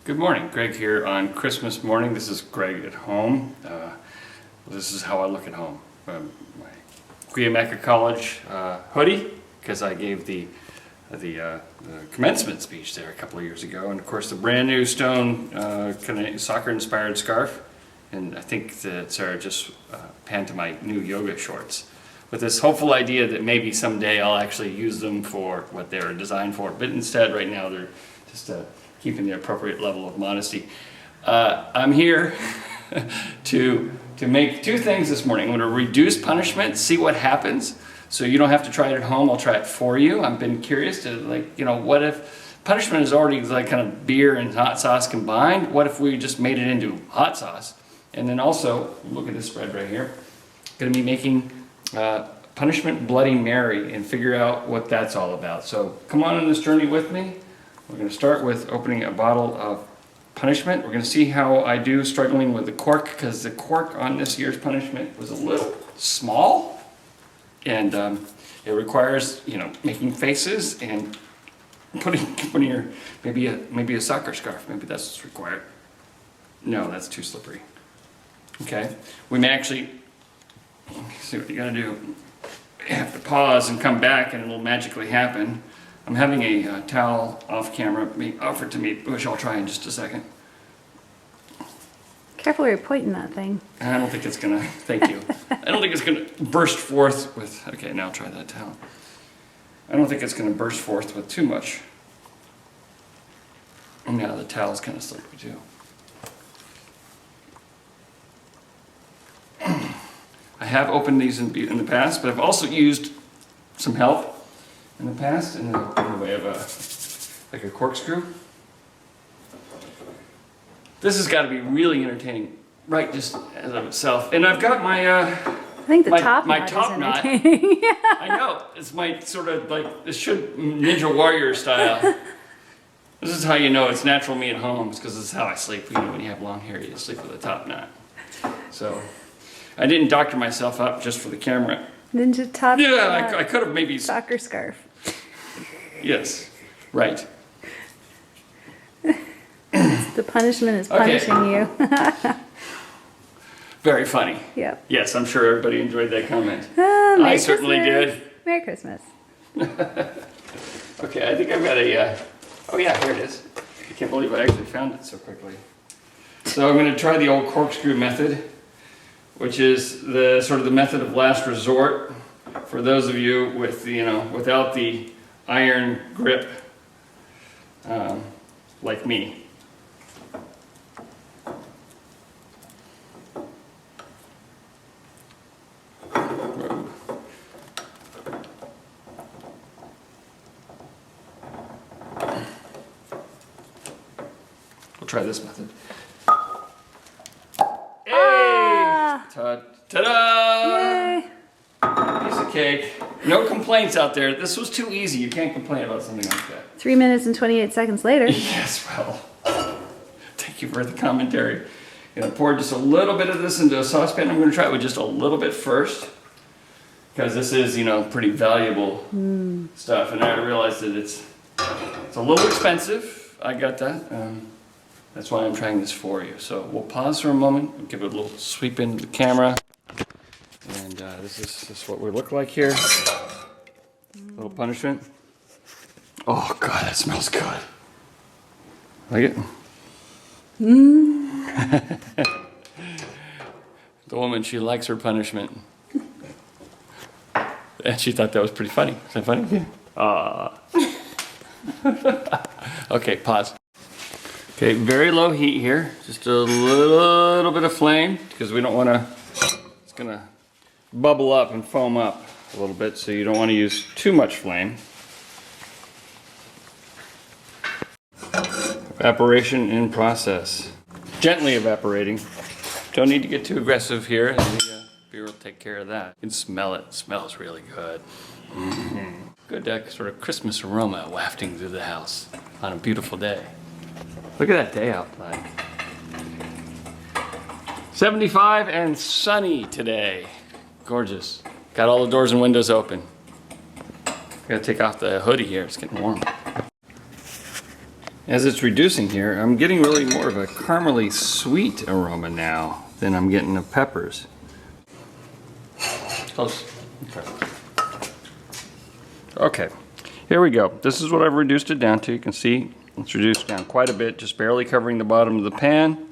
Good morning, Greg here on Christmas morning. This is Greg at home. This is how I look at home. My Guiamacca College hoodie, because I gave the commencement speech there a couple of years ago, and of course the brand new stone kind of soccer-inspired scarf, and I think that Sarah just panned to my new yoga shorts, with this hopeful idea that maybe someday I'll actually use them for what they were designed for, but instead right now they're just keeping the appropriate level of modesty. I'm here to make two things this morning. I'm going to reduce punishment, see what happens, so you don't have to try it at home. I'll try it for you. I've been curious to, what if punishment is already like kind of beer and hot sauce combined? What if we just made it into hot sauce? And then also, look at this spread right here. Going to be making punishment Bloody Mary and figure out what that's all about. So come on this journey with me. We're going to start with opening a bottle of punishment. We're going to see how I do struggling with the cork, because the cork on this year's punishment was a little small, and it requires, making faces and putting your maybe a soccer scarf. Maybe that's what's required. No, that's too slippery. Okay, we may actually see what you got to do. You have to pause and come back, and it'll magically happen. I'm having a towel off camera offered to me, which I'll try in just a second. Careful where you're pointing that thing. I don't think it's gonna, thank you. I don't think it's gonna burst forth with, okay, now try that towel. I don't think it's gonna burst forth with too much. And now the towel's kind of slippery too. I have opened these in the past, but I've also used some help in the past in the way of like a corkscrew. This has got to be really entertaining, right? Just as of itself. And I've got my I think the top my knot top is knot. entertaining. I know, it's my sort of like, this should Ninja Warrior style. This is how you know it's natural me at home, because this is how I sleep. When you have long hair, you sleep with a top knot. So I didn't doctor myself up just for the camera. Ninja top. Yeah, I could have maybe. Soccer scarf. Yes, right. The punishment is punishing you. Very funny. Yep. Yes, I'm sure everybody enjoyed that comment. Merry I certainly Christmas. did. Merry Christmas. Okay, I think I've got a, oh yeah, here it is. I can't believe I actually found it so quickly. So I'm going to try the old corkscrew method, which is the sort of the method of last resort for those of you with, without the iron grip, like me. We'll try this method. Hey! Ta-da! Yay. Piece of cake. No complaints out there. This was too easy. You can't complain about something like that. 3 minutes and 28 seconds later. Yes, well, thank you for the commentary. I'm gonna pour just a little bit of this into a saucepan. I'm gonna try it with just a little bit first, because this is, pretty valuable stuff, and I realized that it's a little expensive. I got that. That's why I'm trying this for you. So we'll pause for a moment, we'll give it a little sweep into the camera. And this is what we look like here. A little punishment. Oh God, that smells good. Like it? The woman, she likes her punishment. And she thought that was pretty funny. Is that funny? Okay, pause. Okay, very low heat here. Just a little bit of flame, because we don't want to, it's gonna bubble up and foam up a little bit, so you don't want to use too much flame. Evaporation in process. Gently evaporating. Don't need to get too aggressive here. The beer will take care of that. You can smell it. It smells really good. Good sort of Christmas aroma wafting through the house on a beautiful day. Look at that day outside. 75 and sunny today. Gorgeous. Got all the doors and windows open. Gotta take off the hoodie here, it's getting warm. as it's reducing here, I'm getting really more of a caramely sweet aroma now than I'm getting of peppers. Close. Okay, here we go. This is what I've reduced it down to. You can see it's reduced down quite a bit, just barely covering the bottom of the pan.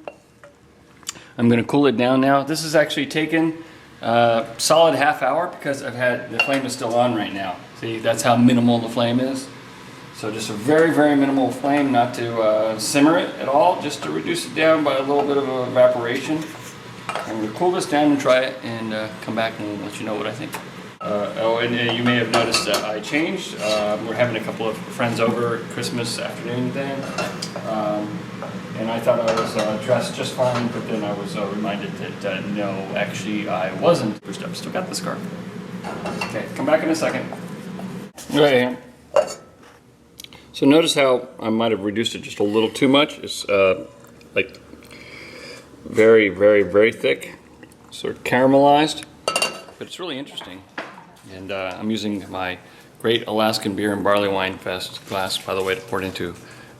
I'm going to cool it down now. This has actually taken a solid half hour because the flame is still on right now. See, that's how minimal the flame is. So just a very, very minimal flame, not to simmer it at all, just to reduce it down by a little bit of evaporation. I'm going to cool this down and try it and come back and let you know what I think. And you may have noticed that I changed. We're having a couple of friends over Christmas afternoon then. And I thought I was dressed just fine, but then I was reminded that no, actually I wasn't. I've still got the scarf. Okay, come back in a second. Right here. So notice how I might have reduced it just a little too much. It's like very, very, very thick, sort of caramelized, but it's really interesting. And I'm using my great Alaskan Beer and Barley Wine Fest glass, by the way, to pour it into.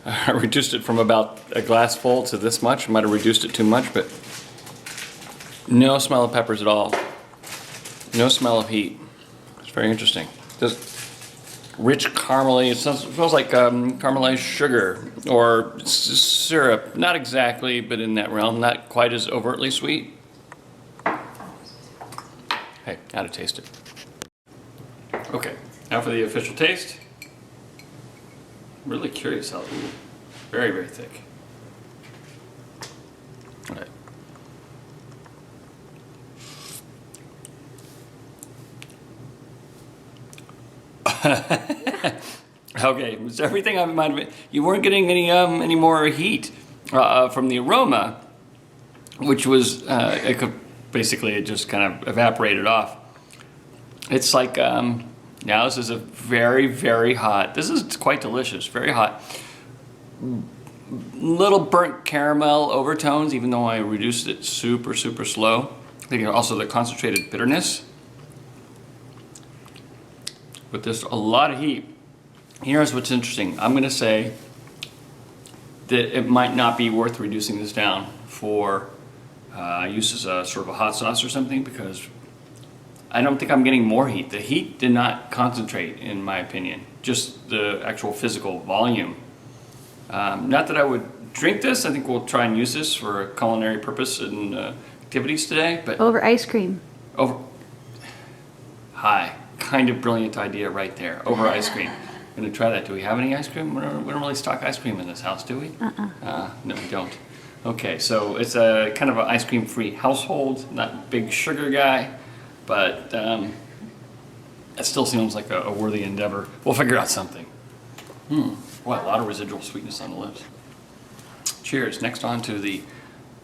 I reduced it from about a glass full to this much. I might have reduced it too much, but no smell of peppers at all. No smell of heat. It's very interesting. Just rich caramely. It smells like caramelized sugar or syrup. Not exactly, but in that realm. Not quite as overtly sweet. Hey, now to taste it. Okay, now for the official taste. I'm really curious how, ooh, very, very thick. All right. Okay, it's everything I might have. You weren't getting any more heat from the aroma, which was basically it just kind of evaporated off. It's like now this is a very, very hot. This is quite delicious, very hot. Little burnt caramel overtones, even though I reduced it super, super slow. I think also the concentrated bitterness. But there's a lot of heat. Here's what's interesting. I'm going to say that it might not be worth reducing this down for use as a sort of a hot sauce or something, because I don't think I'm getting more heat. The heat did not concentrate, in my opinion. Just the actual physical volume. Not that I would drink this. I think we'll try and use this for a culinary purpose and activities today. But Over ice cream. Over. Hi. Kind of brilliant idea right there. Over ice cream. I'm going to try that. Do we have any ice cream? We don't really stock ice cream in this house, do we? No, we don't. Okay, so it's a kind of an ice cream free household. Not a big sugar guy. But it still seems like a worthy endeavor. We'll figure out something. Wow, a lot of residual sweetness on the lips. Cheers. Next on to the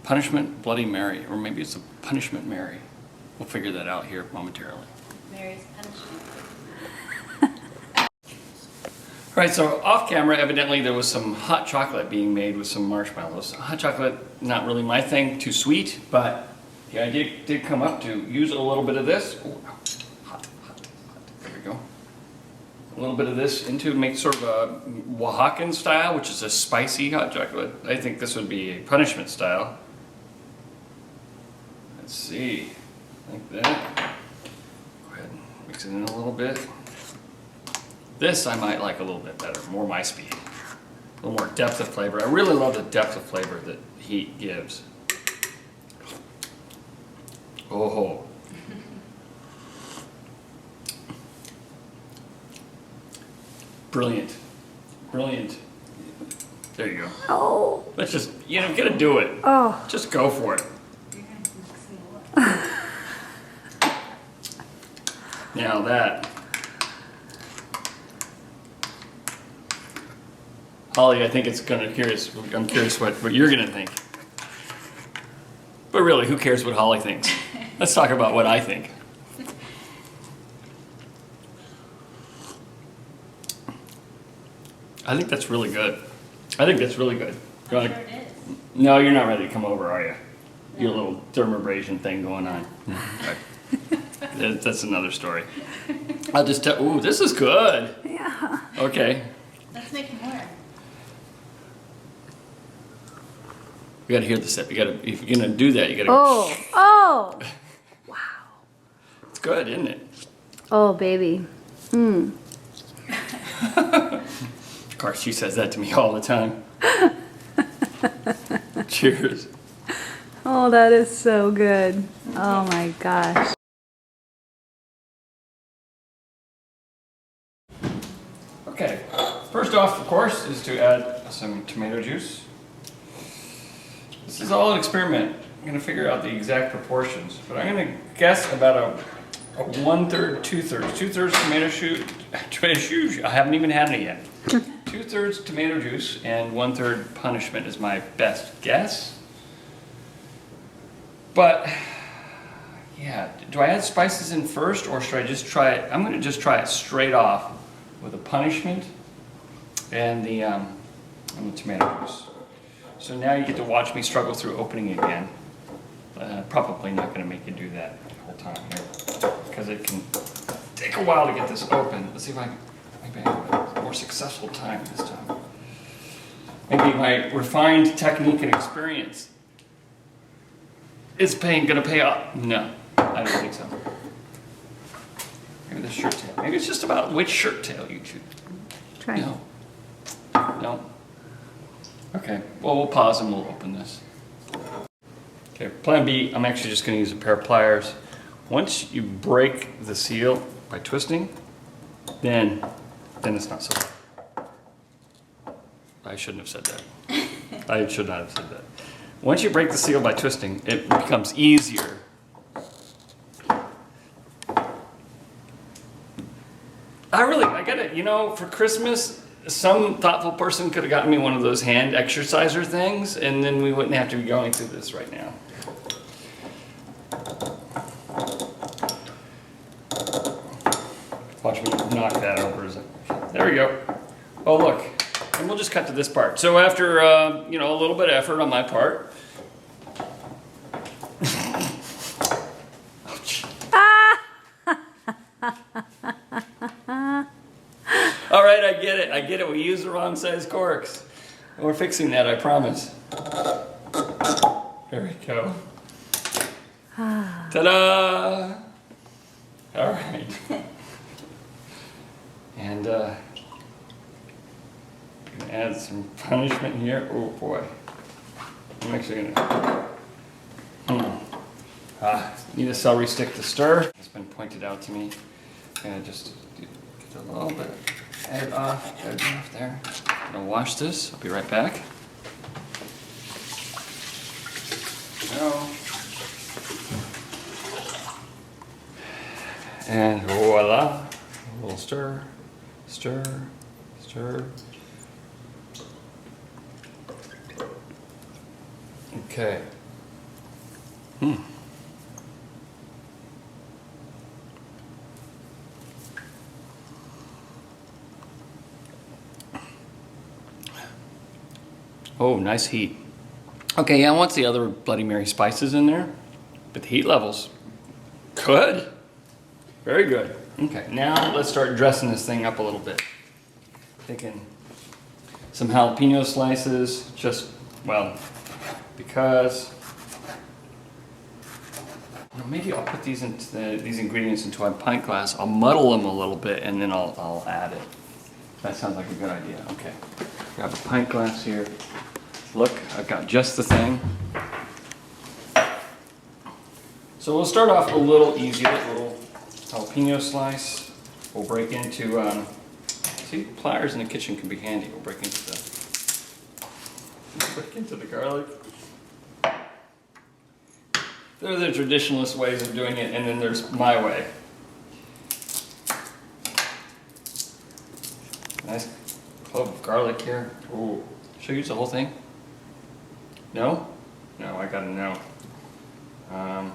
Punishment Bloody Mary. Or maybe it's a Punishment Mary. We'll figure that out here momentarily. Mary's punishment. All right, so off camera, evidently there was some hot chocolate being made with some marshmallows. Hot chocolate, not really my thing, too sweet, but the idea did come up to use a little bit of this. Ooh, hot. There we go. A little bit of this into make sort of a Oaxacan style, which is a spicy hot chocolate. I think this would be a punishment style. Let's see, like that. Go ahead and mix it in a little bit. This I might like a little bit better, more my speed. A little more depth of flavor. I really love the depth of flavor that heat gives. Oh. Brilliant. Brilliant. There you go. Oh. Let's just, gotta do it. Oh. Just go for it. Now that. Holly, I think it's I'm curious what you're gonna think. But really, who cares what Holly thinks? Let's talk about what I think. I think that's really good. I'm sure it is. No, you're not ready to come over, are you? Your little dermabrasion thing going on. That's another story. I'll just tell. Ooh, this is good. Yeah. Okay. Let's make more. You gotta hear the sip. You gotta, if you're gonna do that, you gotta. Oh. It's good, isn't it? Oh, baby. Mm. Of course, she says that to me all the time. Cheers. Oh, that is so good. Oh my gosh. Okay, first off, of course, is to add some tomato juice. This is all an experiment. I'm gonna figure out the exact proportions, but I'm gonna guess about a 1/3, 2/3. 2/3 tomato juice. I haven't even had any yet. 2/3 tomato juice and 1/3 punishment is my best guess. But yeah, do I add spices in first, or should I just try it? I'm gonna just try it straight off with the punishment and the tomato juice. So now you get to watch me struggle through opening it again. Probably not going to make you do that the whole time here, because it can take a while to get this open. Let's see if maybe I have a more successful time this time. Maybe my refined technique and experience is going to pay off. No, I don't think so. Maybe the shirt tail. Maybe it's just about which shirt tail you choose. Try. No. No. Okay, well, we'll pause and we'll open this. Okay, plan B, I'm actually just gonna use a pair of pliers. Once you break the seal by twisting, then it's not so bad. I shouldn't have said that. I should not have said that. Once you break the seal by twisting, it becomes easier. I got it, for Christmas, some thoughtful person could have gotten me one of those hand exerciser things, and then we wouldn't have to be going through this right now. Watch me knock that over. There we go. Oh, look. And we'll just cut to this part. So after, a little bit of effort on my part. All right, I get it. We used the wrong size corks. We're fixing that, I promise. There we go. Ta-da! All right. And gonna add some punishment here. Oh boy. I'm actually gonna. Need a celery stick to stir. It's been pointed out to me. And just get a little bit. Edge off there. I'm gonna wash this. I'll be right back. Go. And voila. A little stir, stir, stir. Okay. Oh, nice heat. Okay, yeah, I want the other Bloody Mary spices in there, but the heat level's good. Very good. Okay, now let's start dressing this thing up a little bit. Taking some jalapeno slices, because maybe I'll put these ingredients into a pint glass. I'll muddle them a little bit and then I'll add it. That sounds like a good idea. Okay, grab a pint glass here. Look, I've got just the thing. So we'll start off a little easier, a little jalapeno slice. We'll break into, see, pliers in the kitchen can be handy. We'll break into the garlic. There are the traditionalist ways of doing it, and then there's my way. Nice clove of garlic here. Ooh, should I use the whole thing? No? No, I got a no. How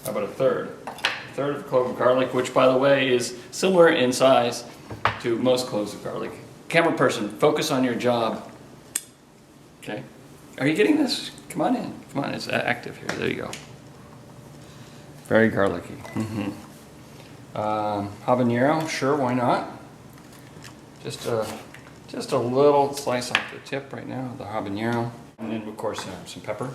about a third? A third of a clove of garlic, which by the way is similar in size to most cloves of garlic. Camera person, focus on your job. Okay. Are you getting this? Come on in. Come on, it's active here. There you go. Very garlicky. Habanero, sure, why not? Just a little slice off the tip right now, the habanero. And then, of course, some pepper.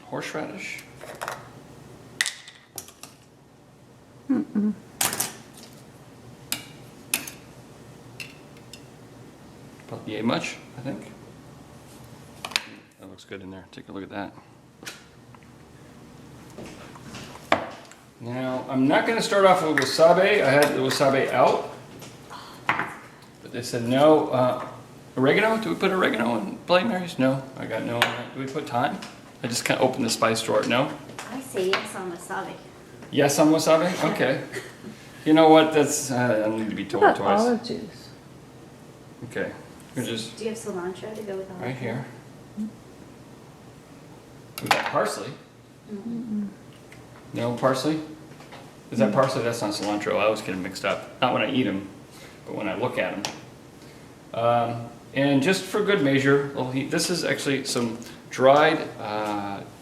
Horseradish. About yay much, I think. That looks good in there. Take a look at that. Now, I'm not going to start off with wasabi. I had the wasabi out, but they said no. Oregano? Do we put oregano in Bloody Marys? No, I got no on that. Do we put thyme? I just kind of opened the spice drawer. No? I say yes on wasabi. Yes on wasabi? Okay. You know what? That's I don't need to be told What about twice. olive juice? Okay. We're just Do you have cilantro to go with all right of here. We got parsley. No parsley? Is that parsley? That's not cilantro. I always get them mixed up. Not when I eat them, but when I look at them. And just for good measure, a little heat. This is actually some dried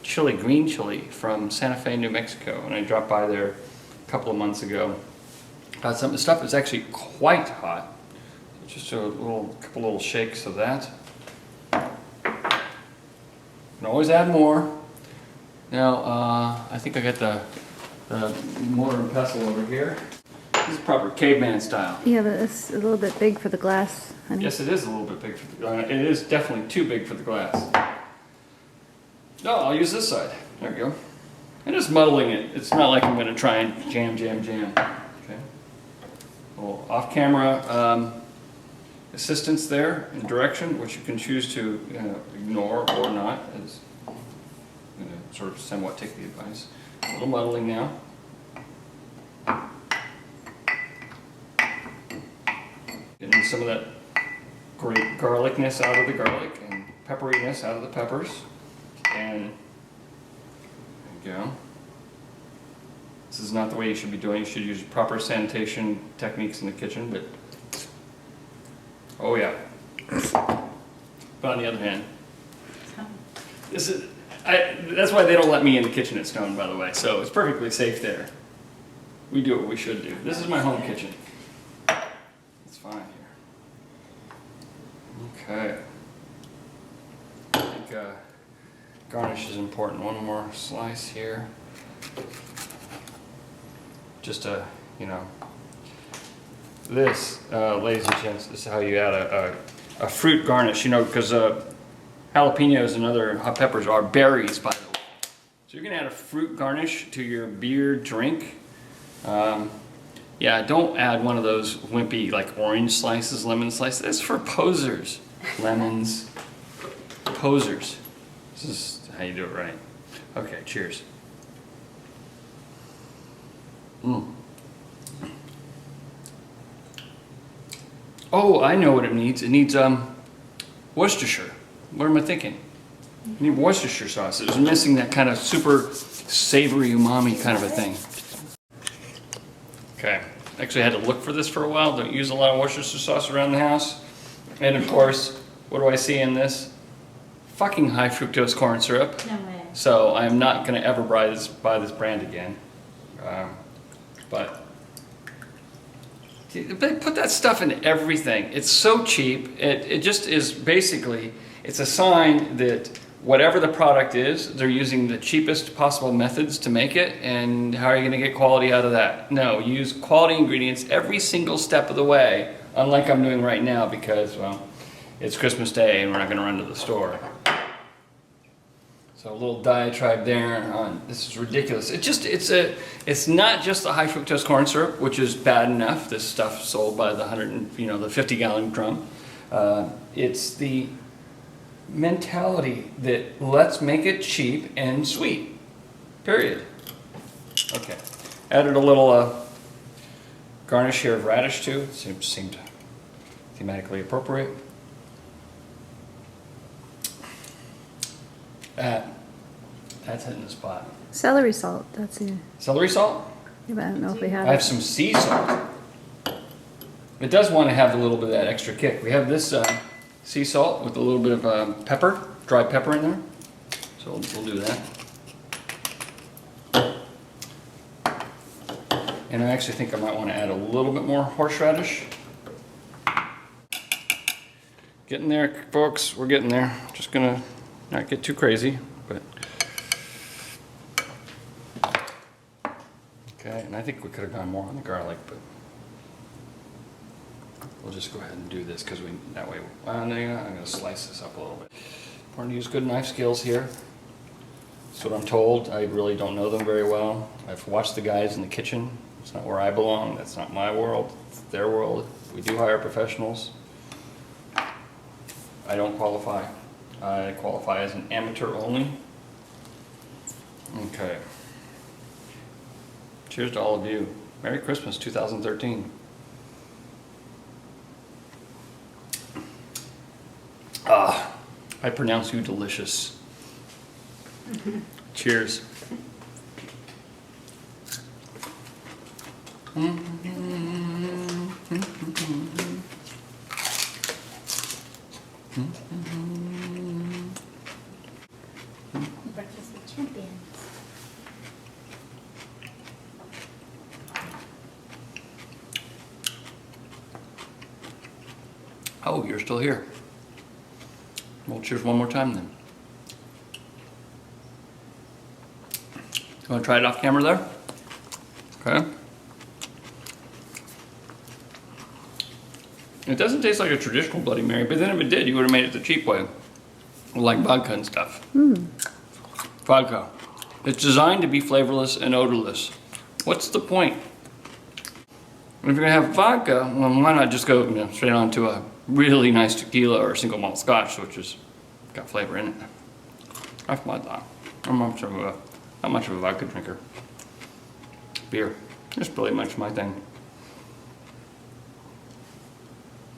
chili, green chili from Santa Fe, New Mexico. And I dropped by there a couple of months ago. Some of the stuff is actually quite hot. Just a couple little shakes of that. Can always add more. Now, I think I got the mortar and pestle over here. This is proper caveman style. Yeah, but it's a little bit big for the glass, honey. Yes, it is a little bit big for the it is definitely too big for the glass. No, I'll use this side. There we go. I'm just muddling it. It's not like I'm going to try and jam. Okay. Well, off-camera assistance there and direction, which you can choose to ignore or not. As I'm going to sort of somewhat take the advice. A little muddling now. Getting some of that great garlicness out of the garlic and pepperiness out of the peppers. And there you go. This is not the way you should be doing. You should use proper sanitation techniques in the kitchen, but oh yeah. But on the other hand, that's why they don't let me in the kitchen at Stone, by the way. So it's perfectly safe there. We do what we should do. This is my home kitchen. It's fine here. Okay. I think garnish is important. One more slice here. Just this, ladies and gents, this is how you add a fruit garnish, because jalapenos and other hot peppers are berries, by the way. So you're going to add a fruit garnish to your beer drink. Yeah, don't add one of those wimpy, like orange slices, lemon slices. That's for posers. Lemons. Posers. This is how you do it right. Okay, cheers. Oh, I know what it needs. It needs Worcestershire. What am I thinking? You need Worcestershire sauce. It was missing that kind of super savory umami kind of a thing. Okay. Actually, I had to look for this for a while. Don't use a lot of Worcestershire sauce around the house. And of course, what do I see in this? Fucking high fructose corn syrup. No way. So I'm not going to ever buy this brand again. But they put that stuff in everything. It's so cheap. It just is basically, it's a sign that whatever the product is, they're using the cheapest possible methods to make it, and how are you going to get quality out of that? No, use quality ingredients every single step of the way, unlike I'm doing right now because, well, it's Christmas Day and we're not going to run to the store. So a little diatribe there on this is ridiculous. It's not just the high fructose corn syrup, which is bad enough. This stuff sold by the 50-gallon drum. It's the mentality that let's make it cheap and sweet. Period. Okay. Added a little garnish here of radish too. It seemed thematically appropriate. That's hitting the spot. Celery salt, that's it. Celery salt? Yeah, but I don't know if we have I have it. some sea salt. It does want to have a little bit of that extra kick. We have this sea salt with a little bit of pepper, dried pepper in there. So we'll do that. And I actually think I might want to add a little bit more horseradish. Getting there, folks, we're getting there. Just gonna not get too crazy, but. Okay, and I think we could have gone more on the garlic, but we'll just go ahead and do this because that way, I'm gonna slice this up a little bit. Important to use good knife skills here. That's what I'm told. I really don't know them very well. I've watched the guys in the kitchen. It's not where I belong. That's not my world. It's their world. We do hire professionals. I don't qualify. I qualify as an amateur only. Okay. Cheers to all of you. Merry Christmas 2013. Ah, I pronounce you delicious. Cheers. Breakfast with champions. Oh, you're still here. Well, cheers one more time then. You want to try it off camera there? Okay. It doesn't taste like a traditional Bloody Mary, but then if it did, you would have made it the cheap way. Like vodka and stuff. Vodka. It's designed to be flavorless and odorless. What's the point? If you're gonna have vodka, well, why not just go straight on to a really nice tequila or single malt scotch, which has got flavor in it. That's my thought. I'm not much of a vodka drinker. Beer. It's really much my thing.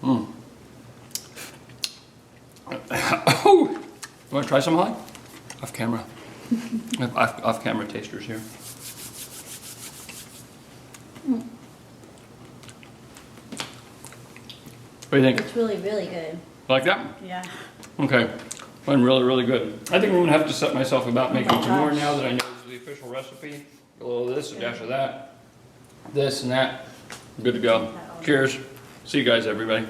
Oh! You want to try some, Holly? Off camera. I have off camera tasters here. What do you think? It's really, really good. Like that? Yeah. Okay. Went really, really good. I think I'm gonna have to set myself about making my some more gosh. now that I know this is the official recipe. A little of this, a dash of that, this and that. I'm good to go. Cheers. See you guys, everybody.